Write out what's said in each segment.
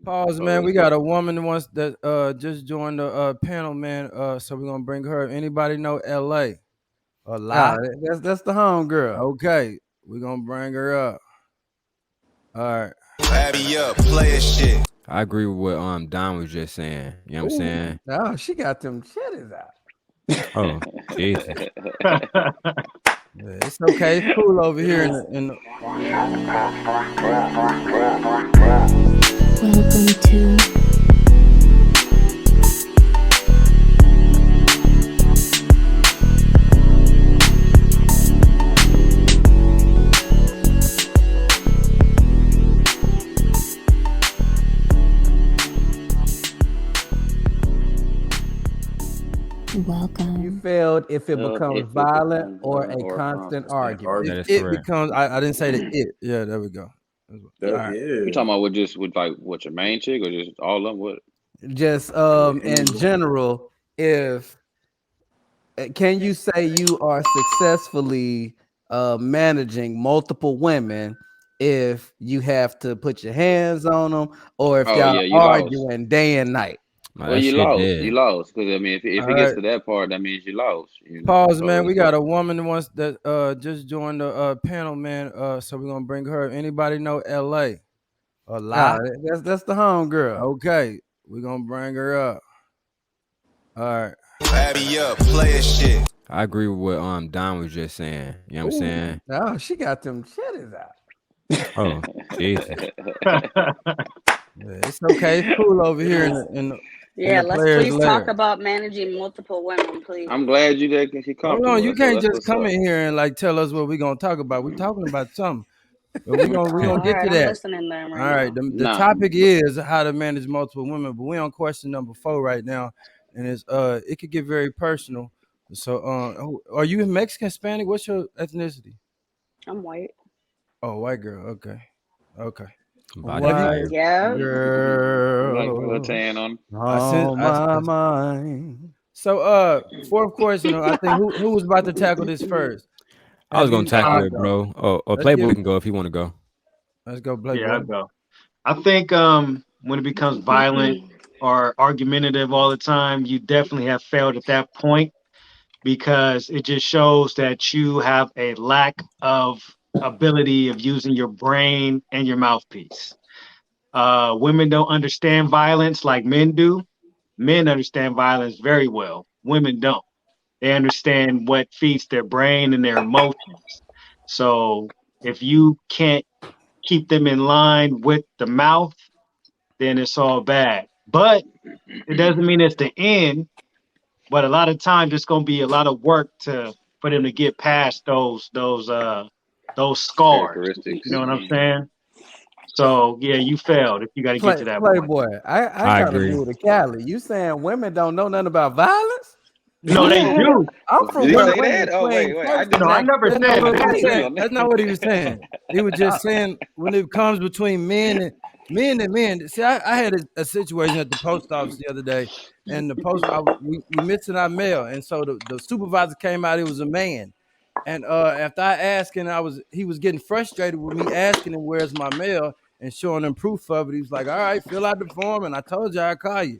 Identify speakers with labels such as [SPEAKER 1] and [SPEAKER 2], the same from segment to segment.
[SPEAKER 1] Pause, man. We got a woman that wants that just joined the panel, man. So we're gonna bring her. Anybody know LA? A lot.
[SPEAKER 2] That's the home girl.
[SPEAKER 1] Okay, we're gonna bring her up. All right.
[SPEAKER 3] Abby up, Playa shit.
[SPEAKER 4] I agree with what Don was just saying. You know what I'm saying?
[SPEAKER 2] Oh, she got them shitties out.
[SPEAKER 4] Oh, Jesus.
[SPEAKER 1] Yeah, it's okay. It's cool over here in the
[SPEAKER 5] Welcome to Welcome.
[SPEAKER 2] You failed if it becomes violent or a constant argument.
[SPEAKER 1] It becomes. I didn't say the it. Yeah, there we go.
[SPEAKER 6] Right. You talking about with your main chick or just all of them? What?
[SPEAKER 2] Just in general, if can you say you are successfully managing multiple women if you have to put your hands on them or if y'all arguing day and night?
[SPEAKER 6] Well, you lost. Because I mean, if it gets to that part, that means you lost.
[SPEAKER 1] Pause, man. We got a woman that wants that just joined the panel, man. So we're gonna bring her. Anybody know LA? A lot.
[SPEAKER 2] That's the home girl.
[SPEAKER 1] Okay, we're gonna bring her up. All right.
[SPEAKER 3] Abby up, Playa shit.
[SPEAKER 4] I agree with what Don was just saying. You know what I'm saying?
[SPEAKER 2] Oh, she got them shitties out.
[SPEAKER 4] Oh, Jesus.
[SPEAKER 1] Yeah, it's okay. It's cool over here in the
[SPEAKER 7] let's please talk about managing multiple women, please.
[SPEAKER 6] I'm glad you did.
[SPEAKER 1] Hold on, you can't just come in here and like tell us what we're gonna talk about. We're talking about something. But we're gonna get to that.
[SPEAKER 7] I'm listening there right
[SPEAKER 1] all right. The topic is how to manage multiple women, but we're on question number 4 right now, and it's it could get very personal. So, are you Mexican, Hispanic? What's your ethnicity?
[SPEAKER 7] I'm white.
[SPEAKER 1] Oh, white girl. Okay.
[SPEAKER 2] White girl.
[SPEAKER 6] Tan on
[SPEAKER 2] my mind.
[SPEAKER 1] So, fourth question. I think who was about to tackle this first?
[SPEAKER 4] I was gonna tackle it, bro. Oh, Playboy can go if he want to go.
[SPEAKER 1] Let's go, Playboy.
[SPEAKER 8] Yeah, I'll go. I think when it becomes violent or argumentative all the time, you definitely have failed at that point because it just shows that you have a lack of ability of using your brain and your mouthpiece. Women don't understand violence like men do. Men understand violence very well. Women don't. They understand what feeds their brain and their emotions. So if you can't keep them in line with the mouth, then it's all bad. But it doesn't mean it's the end. But a lot of times it's going to be a lot of work for them to get past those scars. You know what I'm saying? So yeah, you failed if you got to get to that
[SPEAKER 2] Playboy.
[SPEAKER 8] point.
[SPEAKER 2] I gotta move to Cali. You saying women don't know nothing about violence?
[SPEAKER 8] No, they do.
[SPEAKER 2] I'm from where women
[SPEAKER 8] I never said that.
[SPEAKER 1] That's not what he was saying. He was just saying when it comes between men and men. See, I had a situation at the post office the other day, and we missing our mail, and so the supervisor came out. It was a man, and after I asked him, he was getting frustrated with me asking him where's my mail and showing him proof of it. He was like, "All right, fill out the form," and I told you I'd call you,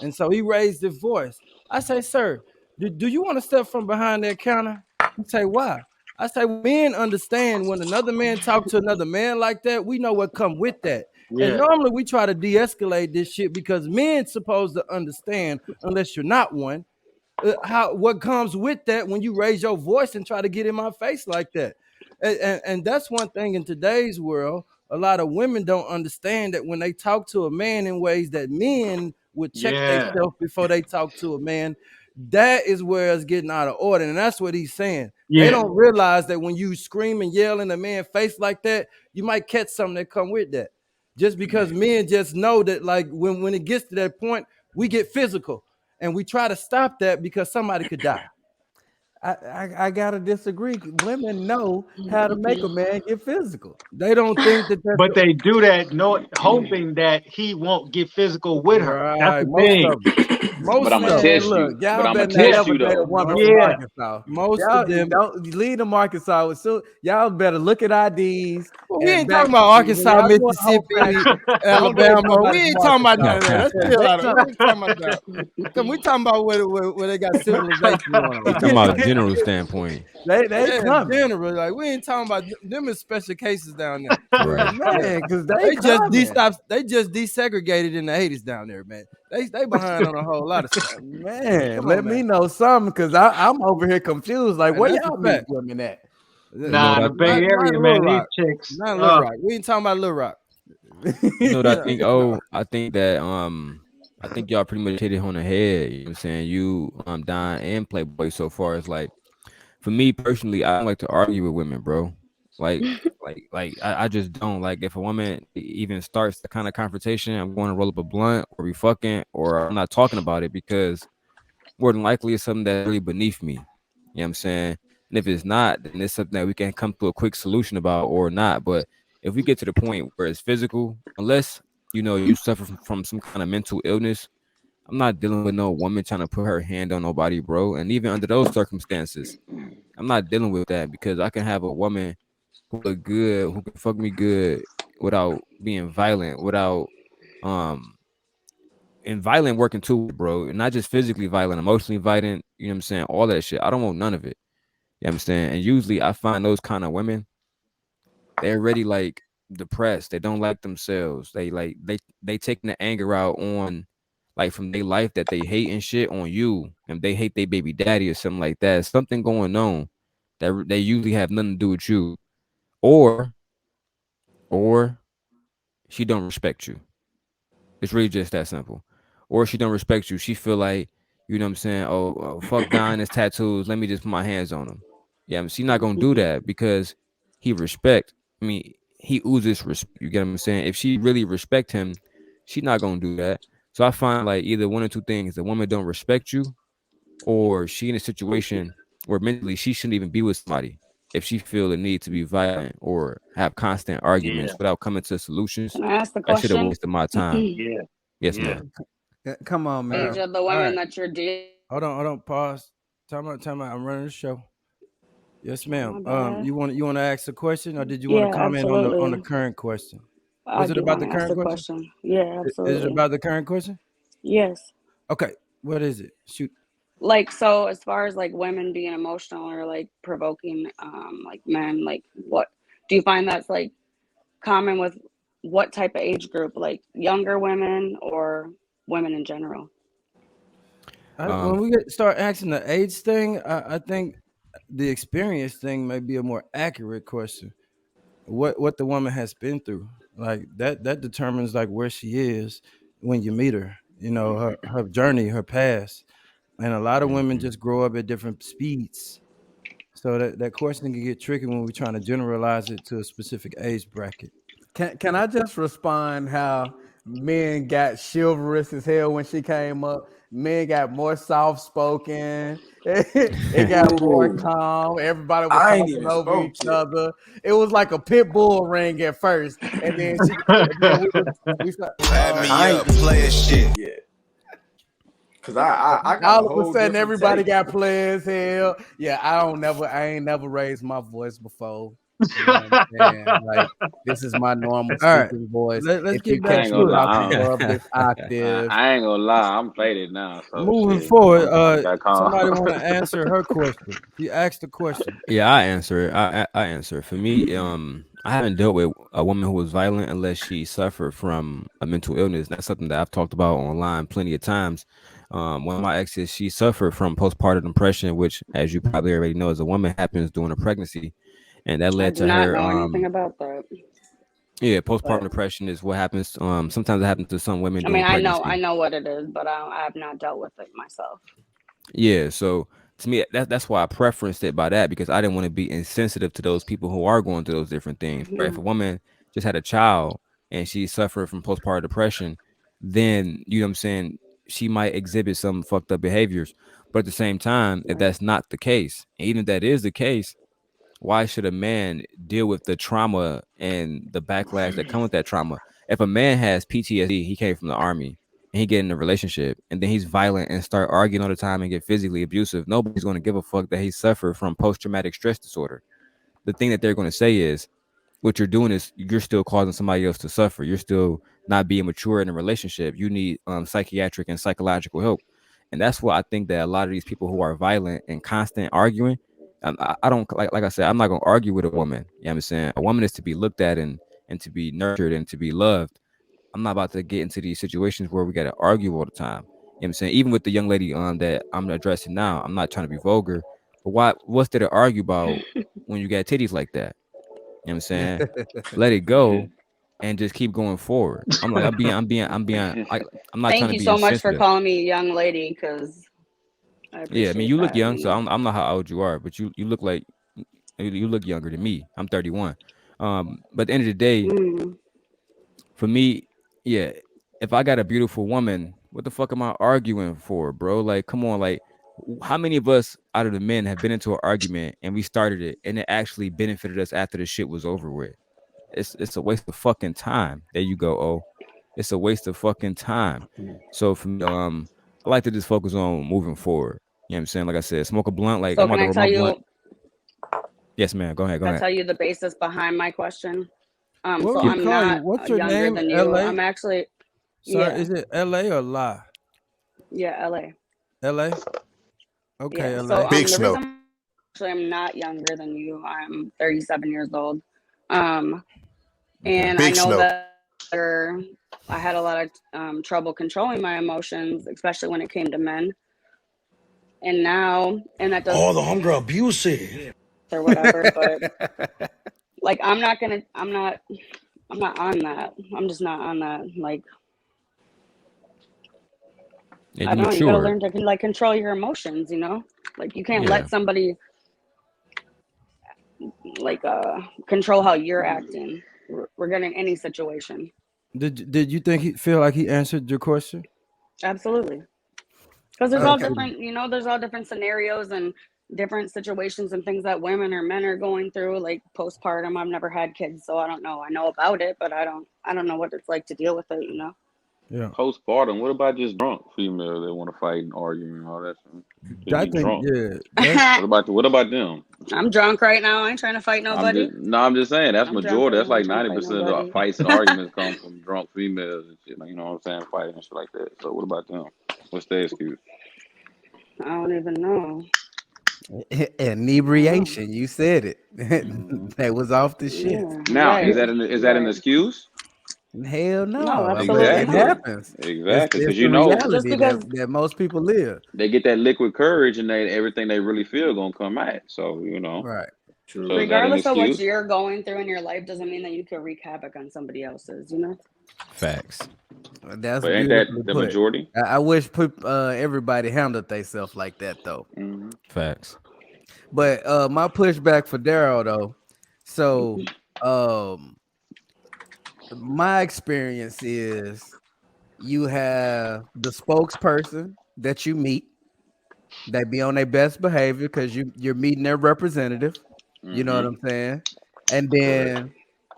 [SPEAKER 1] and so he raised his voice. I say, "Sir, do you want to step from behind that counter?" He say, "Why?" I say, "Men understand when another man talks to another man like that, we know what come with that." Yeah. And normally we try to de-escalate this shit because men supposed to understand, unless you're not one, what comes with that when you raise your voice and try to get in my face like that. And that's one thing in today's world. A lot of women don't understand that when they talk to a man in ways that men would check themselves before they talk to a man, that is where it's getting out of order. And that's what he's saying. Yeah. They don't realize that when you scream and yell in a man's face like that, you might catch something that come with that. Just because men just know that, like, when it gets to that point, we get physical. And we try to stop that because somebody could die.
[SPEAKER 2] I gotta disagree. Women know how to make a man get physical.
[SPEAKER 1] They don't think that.
[SPEAKER 8] But they do that, hoping that he won't get physical with her. That's the thing.
[SPEAKER 1] Most
[SPEAKER 6] But I'm gonna
[SPEAKER 2] Man,
[SPEAKER 6] test
[SPEAKER 2] look,
[SPEAKER 6] you.
[SPEAKER 2] y'all
[SPEAKER 6] But I'm gonna
[SPEAKER 2] better not
[SPEAKER 6] test
[SPEAKER 2] ever
[SPEAKER 6] you
[SPEAKER 2] date a
[SPEAKER 6] though.
[SPEAKER 2] woman from
[SPEAKER 8] Yeah.
[SPEAKER 2] Arkansas.
[SPEAKER 1] most
[SPEAKER 2] Y'all
[SPEAKER 1] of them.
[SPEAKER 2] don't leave them Arkansas. So y'all better look at IDs
[SPEAKER 1] Well, we
[SPEAKER 2] and
[SPEAKER 1] ain't
[SPEAKER 2] back
[SPEAKER 1] talking about
[SPEAKER 2] when
[SPEAKER 1] Arkansas,
[SPEAKER 2] y'all doing whole
[SPEAKER 1] Mississippi,
[SPEAKER 2] facts. Don't date
[SPEAKER 1] Alabama. We
[SPEAKER 2] nobody
[SPEAKER 1] ain't
[SPEAKER 2] from
[SPEAKER 1] talking about
[SPEAKER 2] Arkansas.
[SPEAKER 1] none of that. Let's
[SPEAKER 2] Yeah,
[SPEAKER 1] chill
[SPEAKER 2] they
[SPEAKER 1] out.
[SPEAKER 2] come.
[SPEAKER 1] We ain't talking about that. Cause we talking about where they got civilization going
[SPEAKER 4] He
[SPEAKER 1] on.
[SPEAKER 4] talking about general standpoint.
[SPEAKER 2] they
[SPEAKER 1] Yeah,
[SPEAKER 2] coming.
[SPEAKER 1] generally, like we ain't talking about them is special cases down there.
[SPEAKER 4] Right.
[SPEAKER 2] Man, because they
[SPEAKER 1] They just desegregated in the 80s down there, man. They behind on a whole lot of stuff.
[SPEAKER 2] Man,
[SPEAKER 1] Come
[SPEAKER 2] let
[SPEAKER 1] on,
[SPEAKER 2] me
[SPEAKER 1] man.
[SPEAKER 2] know something because I'm over here confused. Like,
[SPEAKER 1] And
[SPEAKER 2] where
[SPEAKER 1] that's a
[SPEAKER 2] y'all meet
[SPEAKER 1] fact.
[SPEAKER 2] women at?
[SPEAKER 4] You know
[SPEAKER 8] Nah,
[SPEAKER 4] what
[SPEAKER 8] in
[SPEAKER 4] I
[SPEAKER 8] the Bay
[SPEAKER 1] Not
[SPEAKER 8] Area,
[SPEAKER 1] in Little
[SPEAKER 8] man, these
[SPEAKER 1] Rock.
[SPEAKER 8] chicks.
[SPEAKER 1] Not in Little Rock. We ain't talking about Little Rock.
[SPEAKER 4] I
[SPEAKER 1] Yeah.
[SPEAKER 4] think? Oh, I think that I think y'all pretty much hit it on the head. You know what I'm saying? You Don and Playboy so far as like for me personally, I don't like to argue with women, bro. Like I just don't like if a woman even starts the kind of confrontation, I'm going to roll up a blunt or we fucking or I'm not talking about it because more than likely it's something that's really beneath me. You know what I'm saying? And if it's not, then it's something that we can come to a quick solution about or not. But if we get to the point where it's physical, unless you suffer from some kind of mental illness, I'm not dealing with no woman trying to put her hand on nobody, bro. And even under those circumstances, I'm not dealing with that because I can have a woman who look good, who can fuck me good without being violent, without um and violent working too, bro. And not just physically violent, emotionally violent, you know what I'm saying? All that shit. I don't want none of it. You know what I'm saying? And usually I find those kind of women, they're already like depressed. They don't like themselves. They taking the anger out on like from their life that they hate and shit on you. And they hate their baby daddy or something like that. Something going on that they usually have nothing to do with you. Or or she don't respect you. It's really just that simple. Or she don't respect you. She feel like, you know what I'm saying? Oh, fuck Don, his tattoos. Let me just put my hands on him. Yeah, I mean, she's not gonna do that because he respect. I mean, he oozes respect. You get what I'm saying? If she really respect him, she not gonna do that. So I find like either one or two things: the woman don't respect you, or she in a situation where mentally she shouldn't even be with somebody if she feel the need to be violent or have constant
[SPEAKER 8] Yeah,
[SPEAKER 4] arguments without coming to solutions.
[SPEAKER 7] Can I ask the
[SPEAKER 4] That should have
[SPEAKER 7] question?
[SPEAKER 4] wasted my time.
[SPEAKER 8] yeah,
[SPEAKER 4] Yes,
[SPEAKER 8] yeah.
[SPEAKER 4] ma'am.
[SPEAKER 2] Come on,
[SPEAKER 7] Age
[SPEAKER 2] man.
[SPEAKER 7] of the
[SPEAKER 1] All
[SPEAKER 7] women
[SPEAKER 1] right.
[SPEAKER 7] that you're dealing.
[SPEAKER 1] Hold on. Pause. Time out. I'm running the show. Yes, ma'am.
[SPEAKER 7] My bad.
[SPEAKER 1] You want to ask a question or did you want to
[SPEAKER 7] Yeah,
[SPEAKER 1] comment on the
[SPEAKER 7] absolutely.
[SPEAKER 1] current question?
[SPEAKER 7] I
[SPEAKER 1] Was it
[SPEAKER 7] do
[SPEAKER 1] about
[SPEAKER 7] want
[SPEAKER 1] the
[SPEAKER 7] to ask
[SPEAKER 1] current
[SPEAKER 7] the
[SPEAKER 1] question?
[SPEAKER 7] question. Yeah,
[SPEAKER 1] Is it
[SPEAKER 7] absolutely.
[SPEAKER 1] about the current question?
[SPEAKER 7] Yes.
[SPEAKER 1] Okay. What is it? Shoot.
[SPEAKER 7] Like, so as far as like women being emotional or like provoking like men, like what do you find that's like common with what type of age group? Like younger women or women in general?
[SPEAKER 1] When
[SPEAKER 4] Um,
[SPEAKER 1] we start asking the age thing, I think the experience thing may be a more accurate question. What the woman has been through, like that determines like where she is when you meet her. You know, her journey, her past, and a lot of women
[SPEAKER 4] mhm.
[SPEAKER 1] just grow up at different speeds. So that question can get tricky when we're trying to generalize it to a specific age bracket.
[SPEAKER 2] Can I just respond how men got chivalrous as hell when she came up? Men got more soft spoken. It got more
[SPEAKER 9] Ooh,
[SPEAKER 2] calm. Everybody was
[SPEAKER 9] I ain't
[SPEAKER 2] talking
[SPEAKER 9] even
[SPEAKER 2] over
[SPEAKER 9] spoke
[SPEAKER 2] each
[SPEAKER 9] yet.
[SPEAKER 2] other. It was like a pit bull ring at first, and then we
[SPEAKER 3] Add me
[SPEAKER 9] I ain't
[SPEAKER 3] up,
[SPEAKER 9] even
[SPEAKER 3] player shit.
[SPEAKER 9] speak yet. Cause I got a
[SPEAKER 2] all of a
[SPEAKER 9] whole
[SPEAKER 2] sudden
[SPEAKER 9] different
[SPEAKER 2] everybody
[SPEAKER 9] take.
[SPEAKER 2] got play as hell. Yeah, I ain't never raised my voice before. You know what I'm saying? Like this is my normal
[SPEAKER 1] All right,
[SPEAKER 2] speaking voice.
[SPEAKER 1] let's
[SPEAKER 2] If you
[SPEAKER 1] get
[SPEAKER 6] I
[SPEAKER 1] back
[SPEAKER 6] ain't
[SPEAKER 2] catch
[SPEAKER 1] to
[SPEAKER 2] me
[SPEAKER 6] gonna
[SPEAKER 1] it.
[SPEAKER 2] talking
[SPEAKER 6] lie.
[SPEAKER 2] above this octave,
[SPEAKER 6] I ain't gonna lie. I'm faded now, so
[SPEAKER 1] Moving
[SPEAKER 6] shit.
[SPEAKER 1] forward,
[SPEAKER 6] I'm back
[SPEAKER 1] somebody
[SPEAKER 6] home.
[SPEAKER 1] want to answer her question. She asked the question.
[SPEAKER 4] Yeah, I answer it. I answer it. For me, I haven't dealt with a woman who was violent unless she suffered from a mental illness. That's something that I've talked about online plenty of times. One of my exes, she suffered from postpartum depression, which, as you probably already know, as a woman happens during a pregnancy, and that
[SPEAKER 7] I
[SPEAKER 4] led
[SPEAKER 7] do
[SPEAKER 4] to
[SPEAKER 7] not
[SPEAKER 4] her.
[SPEAKER 7] know anything about that.
[SPEAKER 4] Yeah, postpartum depression is what happens. Sometimes it happens to some women
[SPEAKER 7] I mean,
[SPEAKER 4] during
[SPEAKER 7] I
[SPEAKER 4] pregnancy.
[SPEAKER 7] know what it is, but I have not dealt with it myself.
[SPEAKER 4] Yeah, so to me, that's why I preferenced it by that because I didn't want to be insensitive to those people who are going through those different things. Right? If
[SPEAKER 7] Hmm.
[SPEAKER 4] a woman just had a child and she suffered from postpartum depression, then you know what I'm saying, she might exhibit some fucked up behaviors. But at the same time, if
[SPEAKER 7] Right.
[SPEAKER 4] that's not the case, and even if that is the case, why should a man deal with the trauma and the backlash that comes with that trauma? If a man has PTSD, he came from the army, and and he get in a relationship and then he's violent and start arguing all the time and get physically abusive, nobody's going to give a fuck that he suffered from post-traumatic stress disorder. The thing that they're going to say is, what you're doing is you're still causing somebody else to suffer. You're still not being mature in a relationship. You need psychiatric and psychological help. And that's what I think that a lot of these people who are violent and constant arguing, I don't like I said, I'm not going to argue with a woman. You know what I'm saying? A woman is to be looked at and to be nurtured and to be loved. I'm not about to get into these situations where we got to argue all the time. You know what I'm saying? Even with the young lady that I'm addressing now, I'm not trying to be vulgar, but what's there to argue about when you got titties like that? You know what I'm saying? Let it go and just keep going forward. I'm like, I'm not
[SPEAKER 7] Thank
[SPEAKER 4] trying to
[SPEAKER 7] you
[SPEAKER 4] be
[SPEAKER 7] so much for
[SPEAKER 4] insensitive.
[SPEAKER 7] calling me a young lady, because I appreciate
[SPEAKER 4] Yeah, I mean, you look
[SPEAKER 7] that,
[SPEAKER 4] young,
[SPEAKER 7] you
[SPEAKER 4] so
[SPEAKER 7] know.
[SPEAKER 4] I'm not how old you are, but you look like you look younger than me. I'm 31. But at the end of the day, for me, yeah, if I got a beautiful woman, what the fuck am I arguing for, bro? Like, come on, like, how many of us out of the men have been into an argument and we started it and it actually benefited us after the shit was over with? It's a waste of fucking time. There you go. Oh, it's a waste of fucking time. So for me, I like to just focus on moving forward. You know what I'm saying? Like I said, smoke a blunt. Like,
[SPEAKER 7] So
[SPEAKER 4] I'm about
[SPEAKER 7] can
[SPEAKER 4] to
[SPEAKER 7] I
[SPEAKER 4] roll
[SPEAKER 7] tell
[SPEAKER 4] my blunt.
[SPEAKER 7] you?
[SPEAKER 4] Yes, man. Go ahead. Go
[SPEAKER 7] Can I
[SPEAKER 4] ahead.
[SPEAKER 7] tell you the basis behind my question?
[SPEAKER 1] What
[SPEAKER 7] So
[SPEAKER 1] would you
[SPEAKER 7] I'm
[SPEAKER 1] call you?
[SPEAKER 7] not
[SPEAKER 1] What's your
[SPEAKER 7] younger
[SPEAKER 1] name?
[SPEAKER 7] than you.
[SPEAKER 1] LA?
[SPEAKER 7] I'm actually,
[SPEAKER 1] Sorry,
[SPEAKER 7] yeah,
[SPEAKER 1] is it LA or La?
[SPEAKER 7] yeah, LA.
[SPEAKER 1] LA? Okay,
[SPEAKER 7] Yeah.
[SPEAKER 1] LA.
[SPEAKER 7] So
[SPEAKER 3] Big
[SPEAKER 7] the
[SPEAKER 3] Snow.
[SPEAKER 7] reason actually I'm not younger than you. I'm 37 years old. And
[SPEAKER 4] Okay.
[SPEAKER 7] I
[SPEAKER 3] Big
[SPEAKER 7] know
[SPEAKER 3] Snow.
[SPEAKER 7] that I had a lot of trouble controlling my emotions, especially when it came to men. And now, and that does,
[SPEAKER 10] Oh, the homegirl abusive.
[SPEAKER 7] or whatever, but like I'm not on that. I'm just not on that. Like,
[SPEAKER 4] Yeah,
[SPEAKER 7] I
[SPEAKER 4] you
[SPEAKER 7] don't know, you gotta
[SPEAKER 4] matured.
[SPEAKER 7] learn to like control your emotions, you know? Like you can't
[SPEAKER 4] Yeah.
[SPEAKER 7] let somebody like control how you're acting regarding any situation.
[SPEAKER 1] Did you think he feel like he answered your question?
[SPEAKER 7] Absolutely. Because there's all
[SPEAKER 2] Okay.
[SPEAKER 7] different, there's all different scenarios and different situations and things that women or men are going through, like postpartum. I've never had kids, so I don't know. I know about it, but I don't know what it's like to deal with it, you know?
[SPEAKER 1] Yeah.
[SPEAKER 6] Postpartum. What about just drunk females that want to fight and argue and all that stuff? Just
[SPEAKER 1] I
[SPEAKER 6] be
[SPEAKER 1] think
[SPEAKER 6] drunk.
[SPEAKER 1] that's
[SPEAKER 6] What about them?
[SPEAKER 7] I'm drunk right now. I ain't trying to fight nobody.
[SPEAKER 6] I'm just saying that's
[SPEAKER 7] I'm drunk
[SPEAKER 6] majority.
[SPEAKER 7] right
[SPEAKER 6] That's
[SPEAKER 7] now. I
[SPEAKER 6] like
[SPEAKER 7] ain't trying to fight
[SPEAKER 6] 90% of the
[SPEAKER 7] nobody.
[SPEAKER 6] fights and arguments come from drunk females and shit. Like, you know what I'm saying? Fighting and shit like that. So what about them? What's their excuse?
[SPEAKER 7] I don't even know.
[SPEAKER 2] Inebriation. You said it.
[SPEAKER 6] Hmm.
[SPEAKER 2] That was off the shit.
[SPEAKER 7] Yeah,
[SPEAKER 6] Now,
[SPEAKER 7] right,
[SPEAKER 6] is that an
[SPEAKER 7] right.
[SPEAKER 6] excuse?
[SPEAKER 2] Hell
[SPEAKER 7] No,
[SPEAKER 2] no. But
[SPEAKER 7] absolutely
[SPEAKER 2] it
[SPEAKER 6] Exactly.
[SPEAKER 7] not.
[SPEAKER 2] happens.
[SPEAKER 6] Exactly.
[SPEAKER 2] It's
[SPEAKER 6] Because
[SPEAKER 2] the
[SPEAKER 7] Just
[SPEAKER 2] reality
[SPEAKER 7] because,
[SPEAKER 2] that most people live.
[SPEAKER 6] they get that liquid courage and everything they really feel gonna come out. So,
[SPEAKER 2] Right.
[SPEAKER 6] so is
[SPEAKER 9] True.
[SPEAKER 6] that an
[SPEAKER 7] regardless of what
[SPEAKER 6] excuse?
[SPEAKER 7] you're going through in your life, doesn't mean that you can wreak havoc on somebody else's, you know?
[SPEAKER 4] Facts.
[SPEAKER 2] That's
[SPEAKER 6] But ain't that
[SPEAKER 2] beautifully
[SPEAKER 6] the
[SPEAKER 2] put.
[SPEAKER 6] majority?
[SPEAKER 2] I wish everybody handled themselves like that though.
[SPEAKER 6] Hmm.
[SPEAKER 4] Facts.
[SPEAKER 2] But my pushback for Daryl though. So um my experience is you have the spokesperson that you meet. They be on their best behavior because you're meeting their representative. You know what
[SPEAKER 6] Hmm.
[SPEAKER 2] I'm saying? And
[SPEAKER 6] Correct.
[SPEAKER 2] then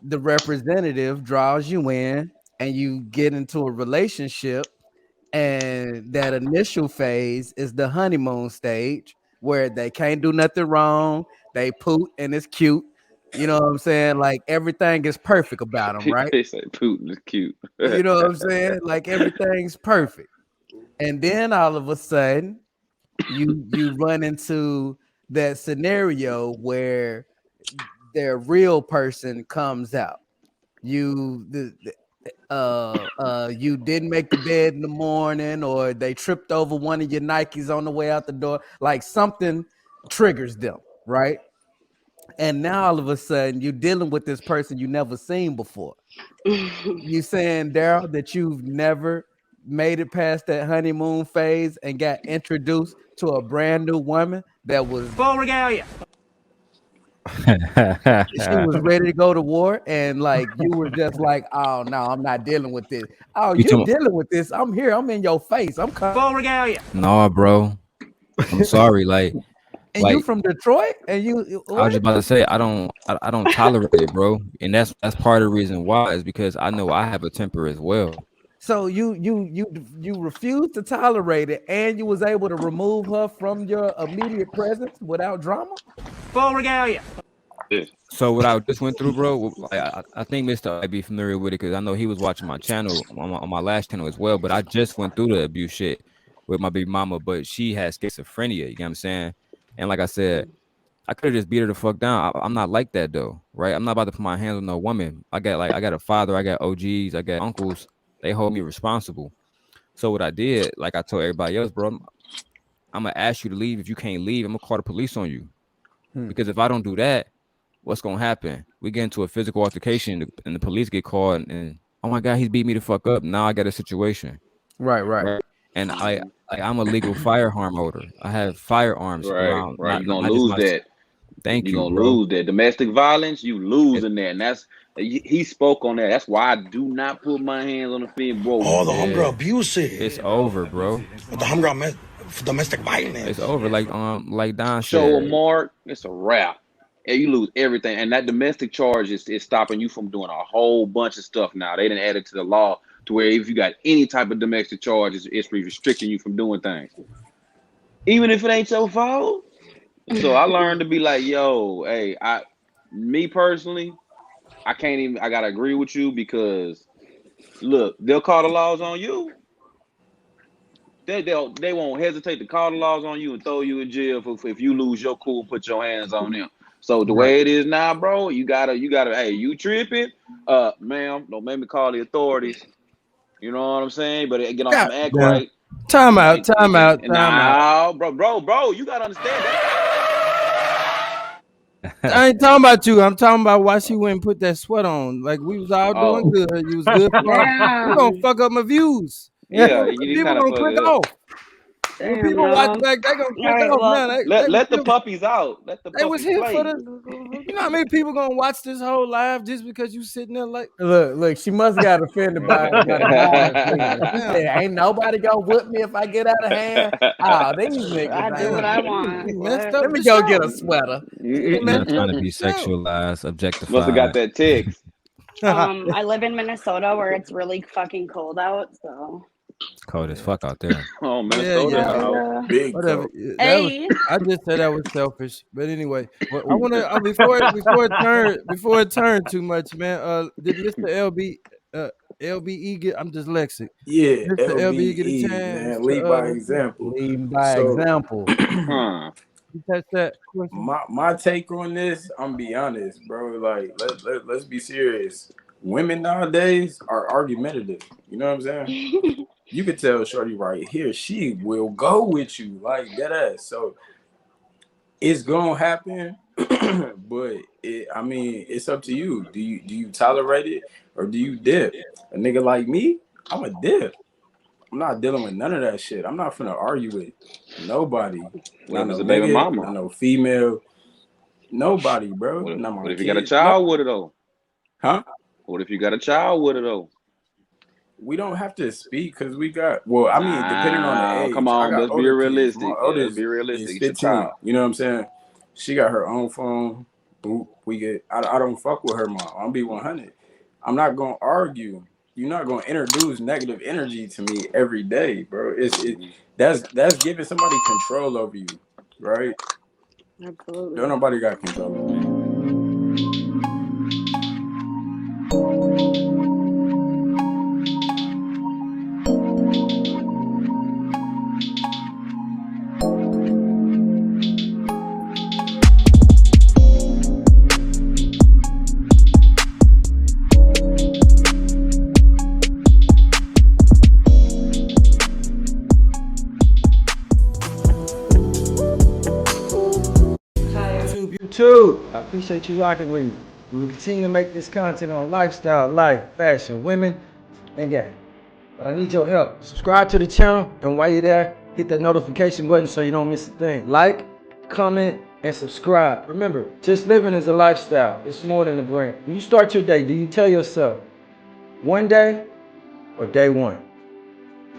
[SPEAKER 2] the representative draws you in and you get into a relationship. And that initial phase is the honeymoon stage where they can't do nothing wrong. They poot and it's cute. You know what I'm saying? Like everything is perfect about them, right?
[SPEAKER 6] They say Putin is cute.
[SPEAKER 2] You know what I'm saying? Like everything's perfect. And then all of a sudden, you run into that scenario where their real person comes out. You didn't make the bed in the morning, or they tripped over one of your Nikes on the way out the door, like something triggers them, right? And now all of a sudden you're dealing with this person you never seen before. You saying, Daryl, that you've never made it past that honeymoon phase and got introduced to a brand new woman that was
[SPEAKER 10] Full regalia.
[SPEAKER 2] she was ready to go to war, and like you were just like, oh no, I'm not dealing with this. Oh,
[SPEAKER 4] You
[SPEAKER 2] you
[SPEAKER 4] talking?
[SPEAKER 2] dealing with this? I'm here. I'm in your face. I'm coming.
[SPEAKER 10] Full regalia.
[SPEAKER 4] No, bro. I'm sorry.
[SPEAKER 2] And you
[SPEAKER 4] Like
[SPEAKER 2] from Detroit? And you
[SPEAKER 4] I was
[SPEAKER 2] what?
[SPEAKER 4] just about to say, I don't tolerate it, bro. And that's part of the reason why is because I know I have a temper as well.
[SPEAKER 2] So you refused to tolerate it, and you was able to remove her from your immediate presence without drama.
[SPEAKER 11] Full regalia.
[SPEAKER 6] Yeah.
[SPEAKER 4] So what I just went through, bro, I think Mr. might be familiar with it because I know he was watching my channel on my last channel as well. But I just went through the abuse shit with my big mama, but she has schizophrenia. You know what I'm saying? And like I said, I could have just beat her the fuck down. I'm not like that though, right? I'm not about to put my hands on no woman. I got a father, I got OGs, I got uncles. They hold me responsible. So what I did, like I told everybody else, bro, I'm gonna ask you to leave. If you can't leave, I'm gonna call the police on you. Because if I don't do that, what's gonna happen? We get into a physical altercation and the police get called and oh my god, he's beat me the fuck up. Now I got a situation.
[SPEAKER 2] Right.
[SPEAKER 4] Right. And I'm a legal firearm holder. I have firearms
[SPEAKER 6] Right,
[SPEAKER 4] around,
[SPEAKER 6] right. You're gonna
[SPEAKER 4] not just
[SPEAKER 6] lose
[SPEAKER 4] my.
[SPEAKER 6] that.
[SPEAKER 4] Thank
[SPEAKER 6] You're
[SPEAKER 4] you,
[SPEAKER 6] gonna
[SPEAKER 4] bro.
[SPEAKER 6] lose that. Domestic violence, you losing that. And that's he spoke on that. That's why I do not put my hands on the female, bro.
[SPEAKER 10] Oh, the hunger
[SPEAKER 4] Yeah, it's
[SPEAKER 10] abusive.
[SPEAKER 4] over, bro.
[SPEAKER 10] The hunger domestic
[SPEAKER 4] It's
[SPEAKER 10] violence.
[SPEAKER 4] over. Like Don
[SPEAKER 6] Show a
[SPEAKER 4] said.
[SPEAKER 6] mark, it's a wrap. And you lose everything. And that domestic charge is stopping you from doing a whole bunch of stuff now. They didn't add it to the law to where if you got any type of domestic charge, it's restricting you from doing things. Even if it ain't your fault. So I learned to be like, yo, hey, me personally, I can't even I gotta agree with you because look, they'll call the laws on you. They won't hesitate to call the laws on you and throw you in jail for if you lose your cool and put your hands on them. So the
[SPEAKER 2] Right.
[SPEAKER 6] way it is now, bro, you gotta hey, you tripping, ma'am, don't make me call the authorities. You know what I'm saying? But get on
[SPEAKER 1] God
[SPEAKER 6] some act
[SPEAKER 1] damn.
[SPEAKER 6] right.
[SPEAKER 1] Time out,
[SPEAKER 6] And,
[SPEAKER 1] time
[SPEAKER 6] and,
[SPEAKER 1] out,
[SPEAKER 6] and
[SPEAKER 1] time out.
[SPEAKER 6] now, bro, you gotta understand that.
[SPEAKER 1] I ain't talking about you. I'm talking about why she went and put that sweat on. Like we was all doing
[SPEAKER 6] Oh,
[SPEAKER 1] good. You was good for you gonna
[SPEAKER 7] Damn.
[SPEAKER 1] fuck up my views.
[SPEAKER 6] yeah, you
[SPEAKER 1] People
[SPEAKER 6] kind of
[SPEAKER 1] gonna
[SPEAKER 6] fuck
[SPEAKER 1] click
[SPEAKER 6] it up.
[SPEAKER 1] off. When
[SPEAKER 7] Damn,
[SPEAKER 1] people watch
[SPEAKER 7] y'all.
[SPEAKER 1] back, they gonna
[SPEAKER 7] All
[SPEAKER 1] click
[SPEAKER 7] right,
[SPEAKER 1] off
[SPEAKER 7] well,
[SPEAKER 1] now.
[SPEAKER 6] Let let the puppies out. Let the
[SPEAKER 1] They was
[SPEAKER 6] puppies
[SPEAKER 1] here for
[SPEAKER 6] play.
[SPEAKER 1] the. You know how many people gonna watch this whole live just because you sitting there like,
[SPEAKER 2] Look, she must got offended by the violence leader. She
[SPEAKER 1] damn,
[SPEAKER 2] said, "Ain't nobody gonna whip me if I get out of hand." Oh, these niggas
[SPEAKER 7] I do what
[SPEAKER 2] ain't.
[SPEAKER 7] I
[SPEAKER 1] damn,
[SPEAKER 7] want.
[SPEAKER 1] you messed
[SPEAKER 7] What?
[SPEAKER 1] up
[SPEAKER 2] Let me
[SPEAKER 1] the
[SPEAKER 2] go
[SPEAKER 1] show.
[SPEAKER 2] get a sweater.
[SPEAKER 1] You
[SPEAKER 4] You're not
[SPEAKER 1] messed
[SPEAKER 4] trying
[SPEAKER 1] up
[SPEAKER 4] to be
[SPEAKER 1] the show.
[SPEAKER 4] sexualized,
[SPEAKER 6] Must have got
[SPEAKER 4] objectified.
[SPEAKER 6] that text.
[SPEAKER 7] I live in Minnesota where it's really fucking cold out, so
[SPEAKER 4] It's cold as fuck out there.
[SPEAKER 6] Oh,
[SPEAKER 1] Yeah,
[SPEAKER 6] Minnesota
[SPEAKER 1] yeah.
[SPEAKER 6] out.
[SPEAKER 7] yeah.
[SPEAKER 9] Big
[SPEAKER 1] Whatever.
[SPEAKER 9] coat.
[SPEAKER 1] That was.
[SPEAKER 7] Hey.
[SPEAKER 1] I just said that was selfish. But anyway, I
[SPEAKER 2] What-
[SPEAKER 1] want to before it turned too much, man. Did Mr. LBE get? I'm dyslexic.
[SPEAKER 9] Yeah,
[SPEAKER 1] Mr. LBE get a
[SPEAKER 9] LBE,
[SPEAKER 1] chance
[SPEAKER 9] man.
[SPEAKER 1] to
[SPEAKER 9] Lead by example.
[SPEAKER 2] Leading by
[SPEAKER 9] So
[SPEAKER 2] example.
[SPEAKER 6] Huh.
[SPEAKER 1] catch that question.
[SPEAKER 9] my take on this, I'm be honest, bro. Like let's be serious. Women nowadays are argumentative. You know what I'm saying? You could tell Shorty right here, she will go with you like that ass. So it's gonna happen, but I mean, it's up to you. Do you tolerate it or do you dip? A nigga like me, I'm a dip. I'm not dealing with none of that shit. I'm not finna argue with nobody.
[SPEAKER 6] What
[SPEAKER 9] Not
[SPEAKER 6] if it's
[SPEAKER 9] no
[SPEAKER 6] a baby
[SPEAKER 9] nigga,
[SPEAKER 6] mama?
[SPEAKER 9] not no female, nobody, bro.
[SPEAKER 6] What,
[SPEAKER 9] Not
[SPEAKER 6] what
[SPEAKER 9] my
[SPEAKER 6] if you got a
[SPEAKER 9] kid.
[SPEAKER 6] child
[SPEAKER 9] No,
[SPEAKER 6] with her though?
[SPEAKER 9] huh?
[SPEAKER 6] What if you got a child with her though?
[SPEAKER 9] We don't have to speak because we got. Well, I mean, depending on the
[SPEAKER 6] Nah, come
[SPEAKER 9] age, I
[SPEAKER 6] on,
[SPEAKER 9] got
[SPEAKER 6] let's be
[SPEAKER 9] older kids. My
[SPEAKER 6] realistic. Yeah, let's
[SPEAKER 9] oldest
[SPEAKER 6] be
[SPEAKER 9] is
[SPEAKER 6] realistic. It's your
[SPEAKER 9] 15.
[SPEAKER 6] child.
[SPEAKER 9] You know what I'm saying? She got her own phone. Boop. We get. I don't fuck with her mom. I'll be 100. I'm not gonna argue. You're not gonna introduce negative energy to me every day, bro.
[SPEAKER 6] Hmm.
[SPEAKER 9] That's giving somebody control over you, right? Don't
[SPEAKER 7] Absolutely.
[SPEAKER 9] nobody got control of me.
[SPEAKER 1] YouTube, I appreciate you rocking with me. We will continue to make this content on lifestyle, life, fashion, women, and yeah. But I need your help. Subscribe to the channel, and while you're there, hit that notification button so you don't miss a thing. Like, comment, and subscribe. Remember, just living is a lifestyle. It's more than a brand. When you start your day, do you tell yourself, one day or day one?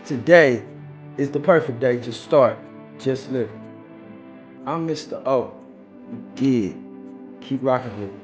[SPEAKER 1] Today is the perfect day to start just living. I'm Mr. O. Yeah. Keep rocking with me.